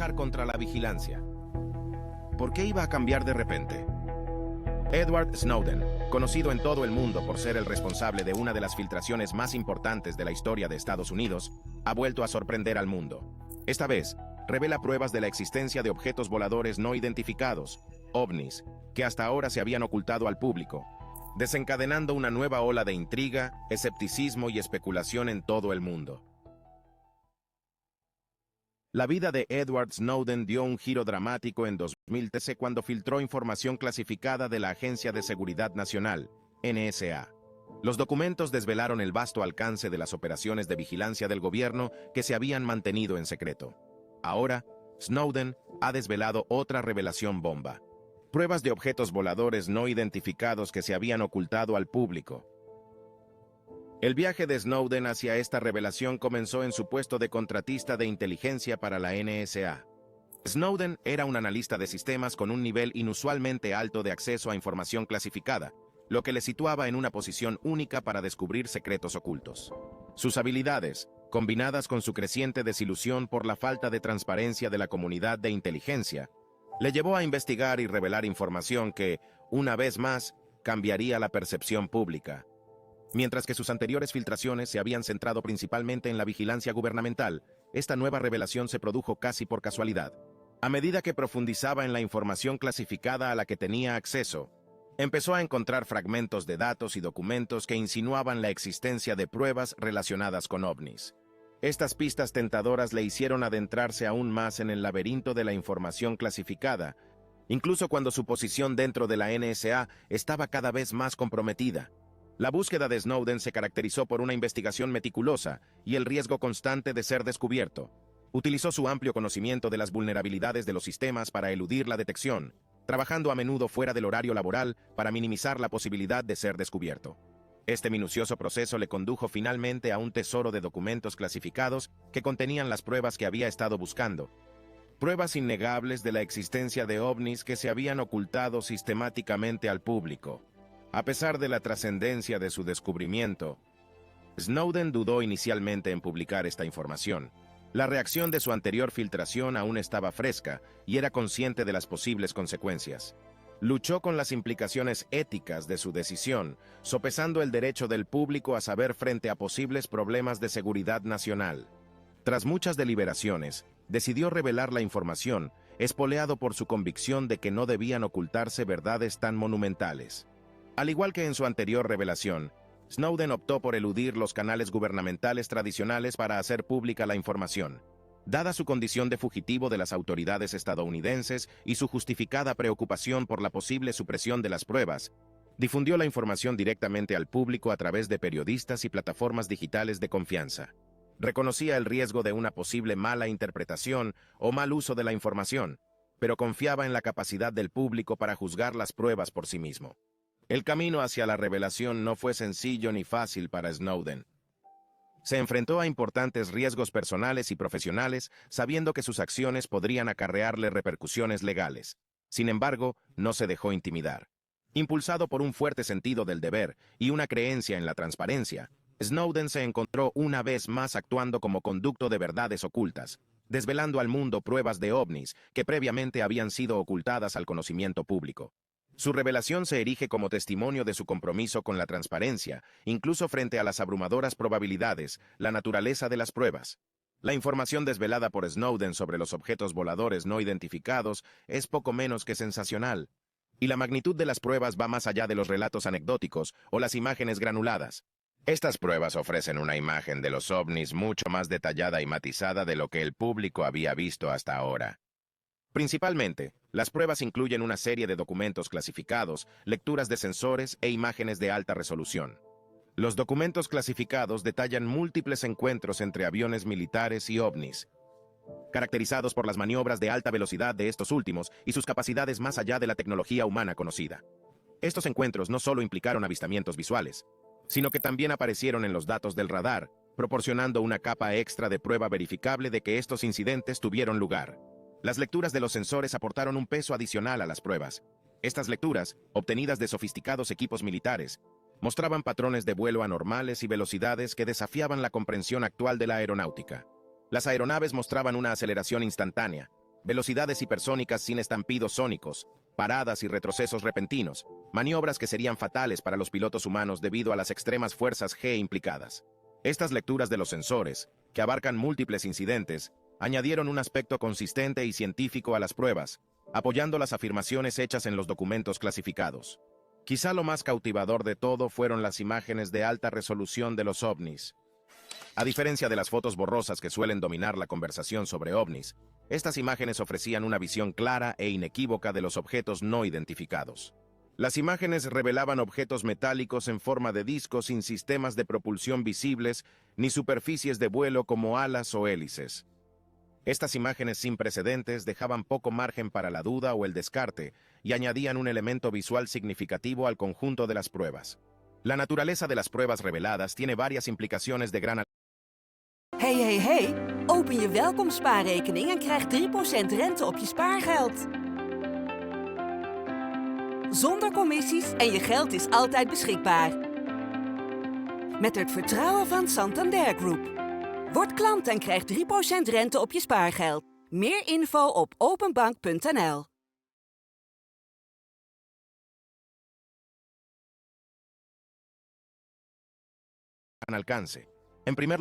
trabajar contra la vigilancia. ¿Por qué iba a cambiar de repente? Edward Snowden, conocido en todo el mundo por ser el responsable de una de las filtraciones más importantes de la historia de Estados Unidos, ha vuelto a sorprender al mundo. Esta vez, revela pruebas de la existencia de objetos voladores no identificados, ovnis, que hasta ahora se habían ocultado al público, desencadenando una nueva ola de intriga, escepticismo y especulación en todo el mundo. La vida de Edward Snowden dio un giro dramático en 2013 cuando filtró información clasificada de la Agencia de Seguridad Nacional, NSA. Los documentos desvelaron el vasto alcance de las operaciones de vigilancia del gobierno que se habían mantenido en secreto. Ahora, Snowden ha desvelado otra revelación bomba: pruebas de objetos voladores no identificados que se habían ocultado al público. El viaje de Snowden hacia esta revelación comenzó en su puesto de contratista de inteligencia para la NSA. Snowden era un analista de sistemas con un nivel inusualmente alto de acceso a información clasificada, lo que le situaba en una posición única para descubrir secretos ocultos. Sus habilidades, combinadas con su creciente desilusión por la falta de transparencia de la comunidad de inteligencia, le llevó a investigar y revelar información que, una vez más, cambiaría la percepción pública. Mientras que sus anteriores filtraciones se habían centrado principalmente en la vigilancia gubernamental, esta nueva revelación se produjo casi por casualidad. A medida que profundizaba en la información clasificada a la que tenía acceso, empezó a encontrar fragmentos de datos y documentos que insinuaban la existencia de pruebas relacionadas con ovnis. Estas pistas tentadoras le hicieron adentrarse aún más en el laberinto de la información clasificada, incluso cuando su posición dentro de la NSA estaba cada vez más comprometida. La búsqueda de Snowden se caracterizó por una investigación meticulosa y el riesgo constante de ser descubierto. Utilizó su amplio conocimiento de las vulnerabilidades de los sistemas para eludir la detección, trabajando a menudo fuera del horario laboral para minimizar la posibilidad de ser descubierto. Este minucioso proceso le condujo finalmente a un tesoro de documentos clasificados que contenían las pruebas que había estado buscando. Pruebas innegables de la existencia de ovnis que se habían ocultado sistemáticamente al público. A pesar de la trascendencia de su descubrimiento, Snowden dudó inicialmente en publicar esta información. La reacción de su anterior filtración aún estaba fresca y era consciente de las posibles consecuencias. Luchó con las implicaciones éticas de su decisión, sopesando el derecho del público a saber frente a posibles problemas de seguridad nacional. Tras muchas deliberaciones, decidió revelar la información, espoleado por su convicción de que no debían ocultarse verdades tan monumentales. Al igual que en su anterior revelación, Snowden optó por eludir los canales gubernamentales tradicionales para hacer pública la información. Dada su condición de fugitivo de las autoridades estadounidenses y su justificada preocupación por la posible supresión de las pruebas, difundió la información directamente al público a través de periodistas y plataformas digitales de confianza. Reconocía el riesgo de una posible mala interpretación o mal uso de la información, pero confiaba en la capacidad del público para juzgar las pruebas por sí mismo. El camino hacia la revelación no fue sencillo ni fácil para Snowden. Se enfrentó a importantes riesgos personales y profesionales, sabiendo que sus acciones podrían acarrearle repercusiones legales. Sin embargo, no se dejó intimidar. Impulsado por un fuerte sentido del deber y una creencia en la transparencia, Snowden se encontró una vez más actuando como conducto de verdades ocultas, desvelando al mundo pruebas de ovnis que previamente habían sido ocultadas al conocimiento público. Su revelación se erige como testimonio de su compromiso con la transparencia, incluso frente a las abrumadoras probabilidades, la naturaleza de las pruebas. La información desvelada por Snowden sobre los objetos voladores no identificados es poco menos que sensacional, y la magnitud de las pruebas va más allá de los relatos anecdóticos o las imágenes granuladas. Estas pruebas ofrecen una imagen de los ovnis mucho más detallada y matizada de lo que el público había visto hasta ahora. Principalmente, las pruebas incluyen una serie de documentos clasificados, lecturas de sensores e imágenes de alta resolución. Los documentos clasificados detallan múltiples encuentros entre aviones militares y ovnis, caracterizados por las maniobras de alta velocidad de estos últimos y sus capacidades más allá de la tecnología humana conocida. Estos encuentros no solo implicaron avistamientos visuales, sino que también aparecieron en los datos del radar, proporcionando una capa extra de prueba verificable de que estos incidentes tuvieron lugar. Las lecturas de los sensores aportaron un peso adicional a las pruebas. Estas lecturas, obtenidas de sofisticados equipos militares, mostraban patrones de vuelo anormales y velocidades que desafiaban la comprensión actual de la aeronáutica. Las aeronaves mostraban una aceleración instantánea, velocidades hipersónicas sin estampidos sónicos, paradas y retrocesos repentinos, maniobras que serían fatales para los pilotos humanos debido a las extremas fuerzas G implicadas. Estas lecturas de los sensores, que abarcan múltiples incidentes, añadieron un aspecto consistente y científico a las pruebas, apoyando las afirmaciones hechas en los documentos clasificados. Quizá lo más cautivador de todo fueron las imágenes de alta resolución de los ovnis. A diferencia de las fotos borrosas que suelen dominar la conversación sobre ovnis, estas imágenes ofrecían una visión clara e inequívoca de los objetos no identificados. Las imágenes revelaban objetos metálicos en forma de discos sin sistemas de propulsión visibles ni superficies de vuelo como alas o hélices. Estas imágenes sin precedentes dejaban poco margen para la duda o el descarte y añadían un elemento visual significativo al conjunto de las pruebas. La naturaleza de las pruebas reveladas tiene varias implicaciones de gran Hey. Open je welkomstspaarrekening en krijg 3% rente op je spaargeld. Zonder commissies en je geld is altijd beschikbaar. Met het vertrouwen van Santander Group. Word klant en krijg 3% rente op je spaargeld. Meer info op openbank.nl. alcance. En primer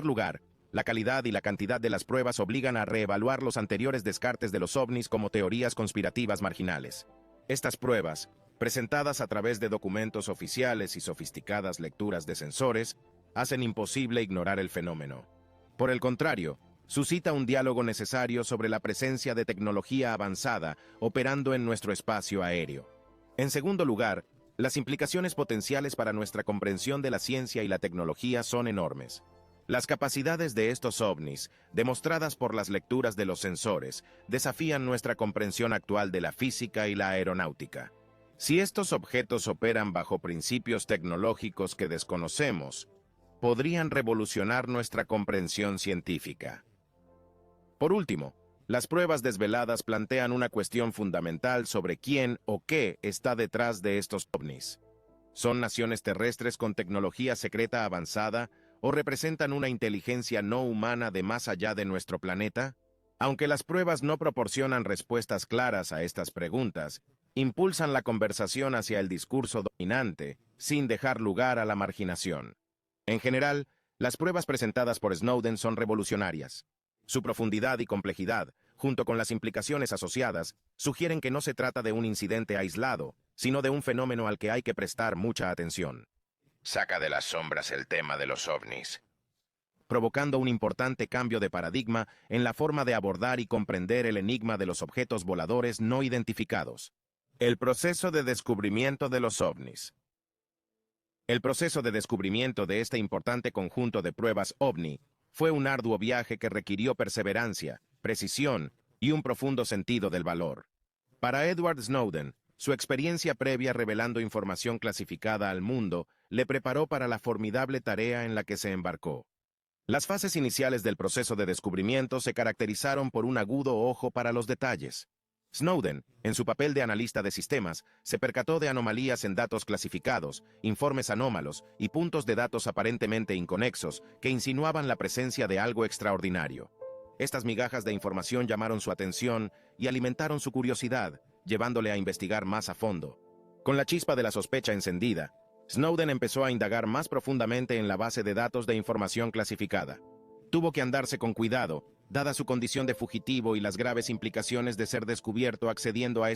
lugar, la calidad y la cantidad de las pruebas obligan a reevaluar los anteriores descartes de los ovnis como teorías conspirativas marginales. Estas pruebas, presentadas a través de documentos oficiales y sofisticadas lecturas de sensores, hacen imposible ignorar el fenómeno. Por el contrario, suscita un diálogo necesario sobre la presencia de tecnología avanzada operando en nuestro espacio aéreo. En segundo lugar, las implicaciones potenciales para nuestra comprensión de la ciencia y la tecnología son enormes. Las capacidades de estos ovnis, demostradas por las lecturas de los sensores, desafían nuestra comprensión actual de la física y la aeronáutica. Si estos objetos operan bajo principios tecnológicos que desconocemos, podrían revolucionar nuestra comprensión científica. Por último, las pruebas desveladas plantean una cuestión fundamental sobre quién o qué está detrás de estos ovnis. ¿Son naciones terrestres con tecnología secreta avanzada o representan una inteligencia no humana de más allá de nuestro planeta? Aunque las pruebas no proporcionan respuestas claras a estas preguntas, impulsan la conversación hacia el discurso dominante, sin dejar lugar a la marginación. En general, las pruebas presentadas por Snowden son revolucionarias. Su profundidad y complejidad, junto con las implicaciones asociadas, sugieren que no se trata de un incidente aislado, sino de un fenómeno al que hay que prestar mucha atención. Saca de las sombras el tema de los ovnis, provocando un importante cambio de paradigma en la forma de abordar y comprender el enigma de los objetos voladores no identificados. El proceso de descubrimiento de los ovnis. El proceso de descubrimiento de este importante conjunto de pruebas ovni fue un arduo viaje que requirió perseverancia, precisión y un profundo sentido del valor. Para Edward Snowden, su experiencia previa revelando información clasificada al mundo le preparó para la formidable tarea en la que se embarcó. Las fases iniciales del proceso de descubrimiento se caracterizaron por un agudo ojo para los detalles. Snowden, en su papel de analista de sistemas, se percató de anomalías en datos clasificados, informes anómalos y puntos de datos aparentemente inconexos que insinuaban la presencia de algo extraordinario. Estas migajas de información llamaron su atención y alimentaron su curiosidad, llevándole a investigar más a fondo. Con la chispa de la sospecha encendida, Snowden empezó a indagar más profundamente en la base de datos de información clasificada. Tuvo que andarse con cuidado, dada su condición de fugitivo y las graves implicaciones de ser descubierto accediendo a